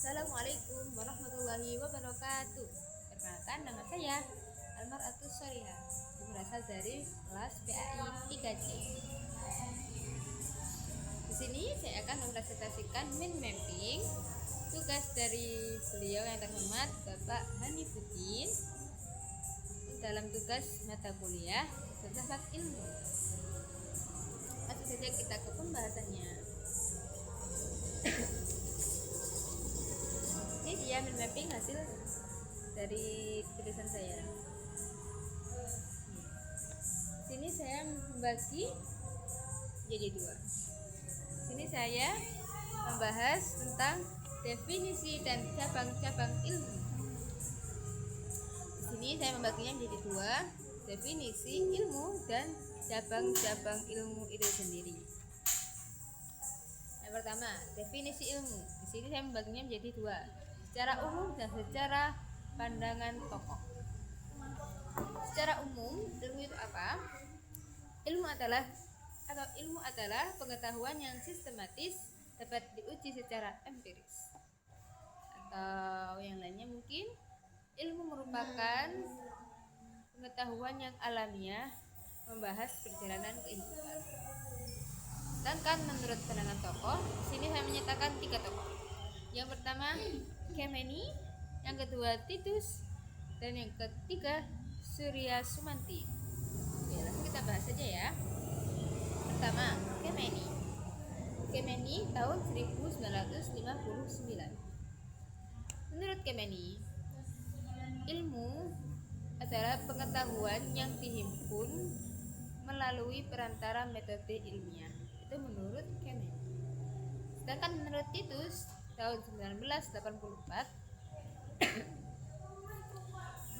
Assalamualaikum warahmatullahi wabarakatuh. Perkenalkan, nama saya Almaratus Sholiha, berasal dari kelas PAI 3C. Di sini saya akan mempresentasikan mind mapping tugas dari beliau yang terhormat Bapak Hanifuddin dalam tugas mata kuliah filsafat ilmu. Langsung saja kita ke pembahasannya. Ini dia mind mapping hasil dari tulisan saya. Sini saya membagi jadi dua. Sini saya membahas tentang definisi dan cabang-cabang ilmu. Di sini saya membaginya menjadi dua, definisi ilmu dan cabang-cabang ilmu itu sendiri. Yang pertama, definisi ilmu. Di sini saya membaginya menjadi dua, secara umum dan secara pandangan tokoh. Secara umum, ilmu itu apa? Ilmu adalah pengetahuan yang sistematis, dapat diuji secara empiris. Atau yang lainnya mungkin, ilmu merupakan pengetahuan yang alamiah, membahas perjalanan kehidupan. Sedangkan menurut pandangan tokoh, sini saya menyatakan 3 tokoh. Yang pertama Khamenei, yang kedua Titus, dan yang ketiga Surya Sumanti. Oke, langsung kita bahas saja ya. Pertama, Khamenei. Khamenei tahun 1959. Menurut Khamenei, ilmu adalah pengetahuan yang dihimpun melalui perantara metode ilmiah. Itu menurut Khamenei. Sedangkan menurut Titus tahun 1984,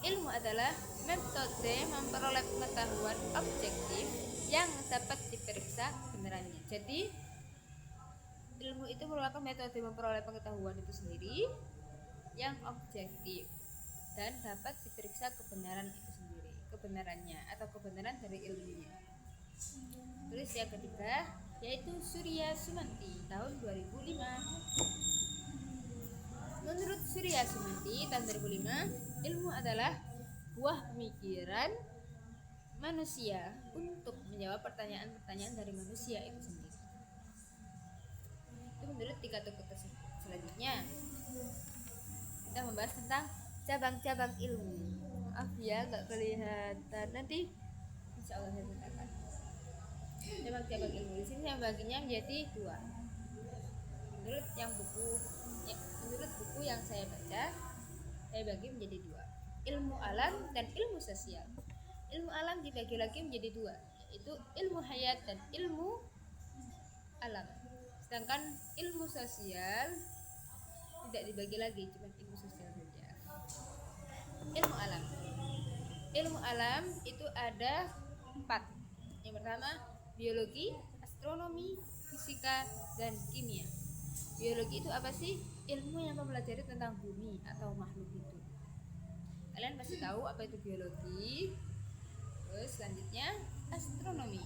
ilmu adalah metode memperoleh pengetahuan objektif yang dapat diperiksa kebenarannya. Jadi ilmu itu merupakan metode memperoleh pengetahuan itu sendiri yang objektif dan dapat diperiksa kebenaran itu sendiri, kebenarannya atau kebenaran dari ilmunya. Terus yang ketiga yaitu Surya Sumanti tahun 2005. Menurut Surya Sumanti tahun 2005, ilmu adalah buah pemikiran manusia untuk menjawab pertanyaan-pertanyaan dari manusia itu sendiri. Itu menurut 3 tokoh tersebut. Selanjutnya kita membahas tentang cabang-cabang ilmu. Maaf ya gak kelihatan, nanti insya Allah saya ceritakan. Cabang-cabang ilmu di sini saya baginya menjadi 2. Menurut buku yang saya baca, saya bagi menjadi 2, ilmu alam dan ilmu sosial. Ilmu alam dibagi lagi menjadi 2, yaitu ilmu hayat dan ilmu alam. Sedangkan ilmu sosial tidak dibagi lagi, cuma ilmu sosial saja. Ilmu alam itu ada 4. Yang pertama biologi, astronomi, fisika, dan kimia. Biologi itu apa sih? Ilmu yang mempelajari tentang bumi atau makhluk hidup. Kalian pasti tahu apa itu biologi. Terus selanjutnya astronomi.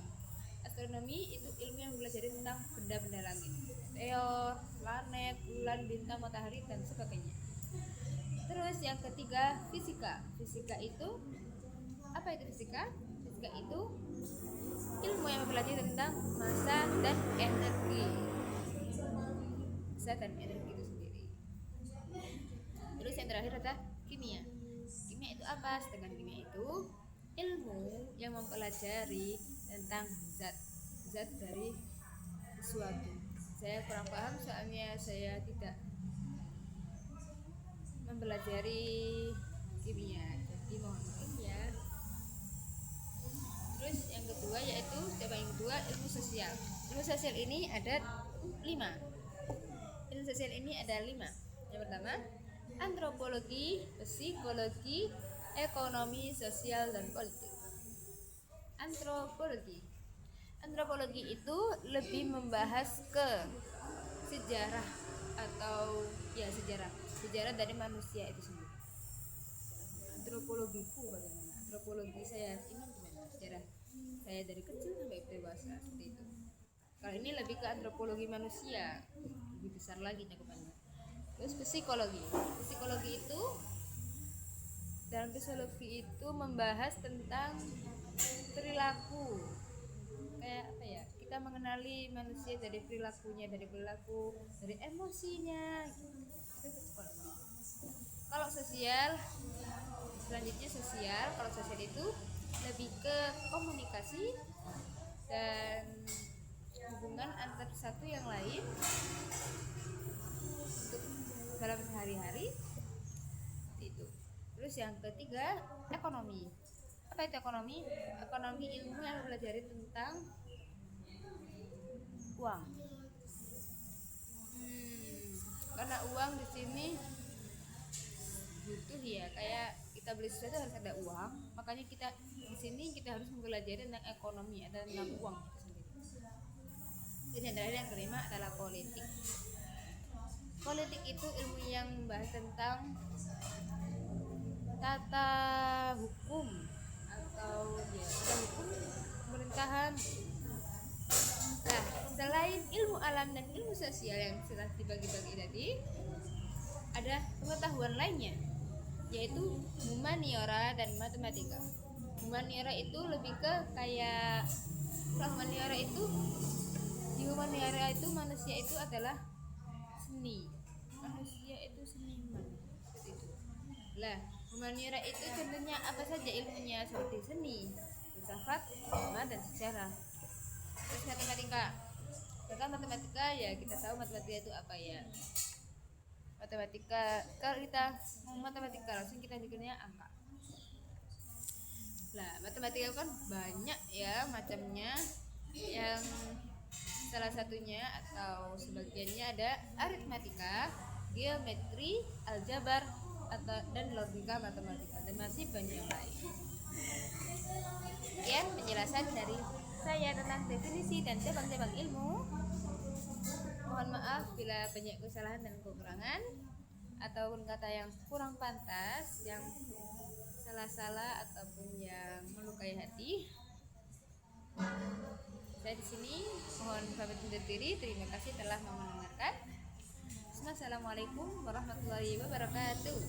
Astronomi itu ilmu yang mempelajari tentang benda-benda langit, meteor, planet, bulan, bintang, matahari, dan sebagainya. Terus yang ketiga fisika. Fisika itu apa itu fisika? Fisika itu ilmu yang mempelajari tentang massa dan energi. Massa dan energi itu sendiri. Terus yang terakhir adalah kimia. Kimia itu apa? Sedangkan kimia itu ilmu yang mempelajari tentang zat dari sesuatu. Saya kurang paham soalnya saya tidak mempelajari kimia, jadi mohon maaf ya. Terus yang kedua yaitu cabang yang kedua ilmu sosial. Ilmu sosial ini ada 5. Ilmu sosial ini ada 5. Yang pertama antropologi, psikologi, ekonomi, sosial, dan politik. Antropologi itu lebih membahas ke sejarah atau sejarah dari manusia itu sendiri. Antropologiku bagaimana? Antropologi saya ini gimana? Sejarah saya dari kecil sampai dewasa seperti itu. Kalau ini lebih ke antropologi manusia, lebih besar lagi cakupannya. Terus psikologi. Psikologi itu, dalam psikologi itu membahas tentang perilaku. Kayak apa ya? Kita mengenali manusia dari perilakunya, dari perilaku, dari emosinya. Itu psikologi. Kalau sosial, selanjutnya sosial. Kalau sosial itu lebih ke komunikasi dan hubungan antar satu yang lain untuk dalam sehari-hari itu. Terus yang ketiga, ekonomi. Apa itu ekonomi? Ekonomi ilmu yang mempelajari tentang uang. Karena uang di sini butuh ya, kayak kita beli sesuatu harus ada uang, makanya kita di sini kita harus mempelajari tentang ekonomi, ada tentang uang itu sendiri. Dan yang terakhir yang kelima adalah politik. Politik itu ilmu yang membahas tentang tata hukum atau ya tata hukum pemerintahan. Nah, selain ilmu alam dan ilmu sosial yang sudah dibagi-bagi tadi, ada pengetahuan lainnya, yaitu humaniora dan matematika. Humaniora itu lebih ke kayak, kalau humaniora itu, di humaniora itu manusia itu adalah seni, manusia itu seniman, seperti itu. Lah, humaniora itu contohnya apa saja ilmunya, seperti seni, filsafat, agama, dan sejarah. Terus matematika. Tentang matematika ya kita tahu matematika itu apa ya. Matematika, kalau kita matematika langsung kita mikirnya angka. Lah, matematika kan banyak ya macamnya. Yang salah satunya atau sebagiannya ada aritmatika, geometri, aljabar atau dan logika matematika, dan masih banyak yang lain. Sekian penjelasan dari saya tentang definisi dan cabang-cabang ilmu. Mohon maaf bila banyak kesalahan dan kekurangan ataupun kata yang kurang pantas, yang salah-salah ataupun yang melukai hati. Saya di sini mohon pamit undur diri. Terima kasih telah mendengarkan. Assalamualaikum warahmatullahi wabarakatuh.